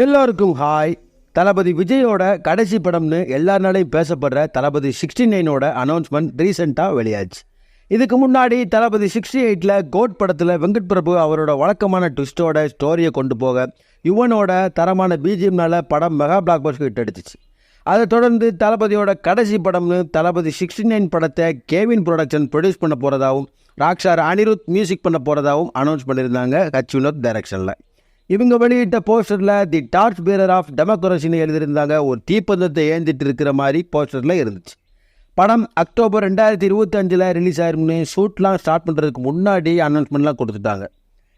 எல்லோருக்கும் ஹாய். தளபதி விஜயோட கடைசி படம்னு எல்லாருனாலையும் பேசப்படுற தளபதி 69ஓட அனௌன்ஸ்மெண்ட் ரீசெண்டாக வெளியாச்சு. இதுக்கு முன்னாடி தளபதி 68ல் கோட் படத்தில் வெங்கட் பிரபு அவரோட வழக்கமான ட்விஸ்டோட ஸ்டோரியை கொண்டு போக யுவனோட தரமான பிஜிஎம்னால படம் மெகா பிளாக் பஸ்டர் ஹிட் அடிச்சிச்சு. அதை தொடர்ந்து தளபதியோட கடைசி படம்னு தளபதி 69 படத்தை கேவின் ப்ரொடக்ஷன் ப்ரொடியூஸ் பண்ண போகிறதாகவும் ராக்ஸ்டார் அனிருத் மியூசிக் பண்ண போகிறதாகவும் அனௌன்ஸ் பண்ணியிருந்தாங்க ஹச் வினோத் டைரக்ஷனில். இவங்க வெளியிட்ட போஸ்டரில் தி டார்ச் பேரர் ஆஃப் டெமோக்ரஸின்னு எழுதியிருந்தாங்க. ஒரு தீப்பந்தத்தை ஏந்திட்டு இருக்கிற மாதிரி போஸ்டரில் இருந்துச்சு. படம் அக்டோபர் 2025 ரிலீஸ் ஆயிரும்னு ஷூட்லாம் ஸ்டார்ட் பண்ணுறதுக்கு முன்னாடி அனௌன்ஸ்மெண்ட்லாம் கொடுத்துட்டாங்க.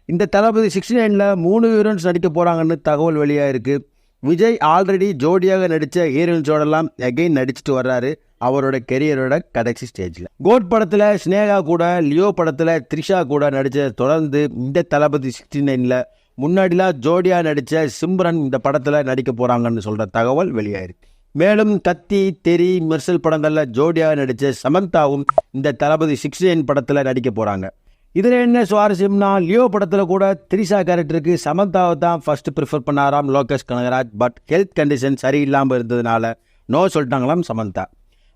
இந்த தளபதி 69ல் 3 ஹீரோயின்ஸ் நடிக்க போகிறாங்கன்னு தகவல் வெளியாக இருக்குது. விஜய் ஆல்ரெடி ஜோடியாக நடித்த ஹீரோயின்ஸோடலாம் எகைன் நடிச்சுட்டு வர்றாரு அவரோட கெரியரோட கடைசி ஸ்டேஜில். கோட் படத்தில் ஸ்னேகா கூட, லியோ படத்தில் த்ரிஷா கூட நடித்த தொடர்ந்து இந்த தளபதி 69ல் முன்னாடிலாம் ஜோடியாக நடித்த சிம்ரன் இந்த படத்தில் நடிக்க போகிறாங்கன்னு சொல்கிற தகவல் வெளியாயிருக்கு. மேலும் கத்தி, தெரி, மெர்சல் படங்களில் ஜோடியாக நடித்த சமந்தாவும் இந்த தளபதி 69 படத்தில் நடிக்க போகிறாங்க. இதில் என்ன சுவாரஸ்யம்னா, லியோ படத்தில் கூட த்ரிஷா கேரக்டருக்கு சமந்தாவை தான் ஃபர்ஸ்ட் ப்ரிஃபர் பண்ணாராம் Lokesh Kanagaraj. But health condition சரியில்லாமல் இருந்ததுனால நோ சொல்லிட்டாங்களாம் சமந்தா.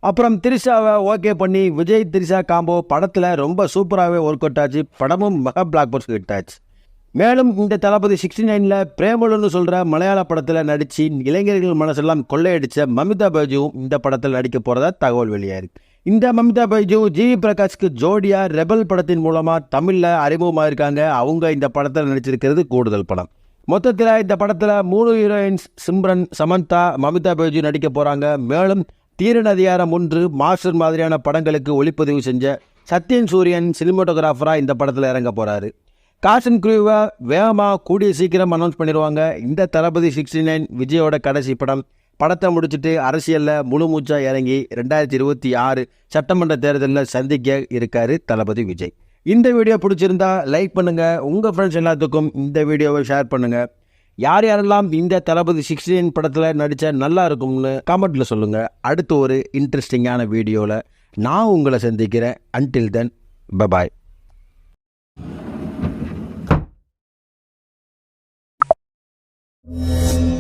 அப்புறம் த்ரிஷாவை ஓகே பண்ணி விஜய் த்ரிஷா காம்போ படத்தில் ரொம்ப சூப்பராகவே ஒர்க் அவுட் ஆச்சு. படமும் மெகா பிளாக் பஸ்டர் ஹிட் ஆச்சு. மேலும் இந்த தளபதி 69ல் பிரேமலுன்னு சொல்கிற மலையாள படத்தில் நடித்து இளைஞர்கள் மனசெல்லாம் கொள்ளையடித்த மமிதா பைஜுவும் இந்த படத்தில் நடிக்க போகிறதா தகவல் வெளியாயிருக்கு. இந்த மமிதா பைஜு ஜிவி பிரகாஷ்க்கு ஜோடியாக ரெபல் படத்தின் மூலமாக தமிழில் அறிமுகமாக இருக்காங்க. அவங்க இந்த படத்தில் நடிச்சிருக்கிறது கூடுதல் படம். மொத்தத்தில் இந்த படத்தில் 3 ஹீரோயின்ஸ் சிம்ரன், சமந்தா, மமிதா பைஜு நடிக்க போகிறாங்க. மேலும் தீரன் அதிகாரம் 1, மாஸ்டர் மாதிரியான படங்களுக்கு ஒளிப்பதிவு செஞ்ச சத்யன் சூரியன் சினிமோட்டோகிராஃபராக இந்த படத்தில் இறங்க போகிறாரு. காஸ்ட் க்ரூவை வேகமாக கூடிய சீக்கிரம் அனௌன்ஸ் பண்ணிடுவாங்க. இந்த தளபதி 69 விஜயோட கடைசி படம். படத்தை முடிச்சுட்டு அரசியலில் முழு மூச்சாக இறங்கி 2026 சட்டமன்ற தேர்தலில் சந்திக்க இருக்காரு தளபதி விஜய். இந்த வீடியோ பிடிச்சிருந்தா லைக் பண்ணுங்கள். உங்கள் ஃப்ரெண்ட்ஸ் எல்லாத்துக்கும் இந்த வீடியோவை ஷேர் பண்ணுங்கள். யார் யாரெல்லாம் இந்த தளபதி 69 படத்தில் நடித்தா நல்லா இருக்கும்னு கமெண்ட்டில் சொல்லுங்கள். அடுத்து ஒரு இன்ட்ரெஸ்டிங்கான வீடியோவில் நான் உங்களை சந்திக்கிறேன். Until then bye bye. Yeah.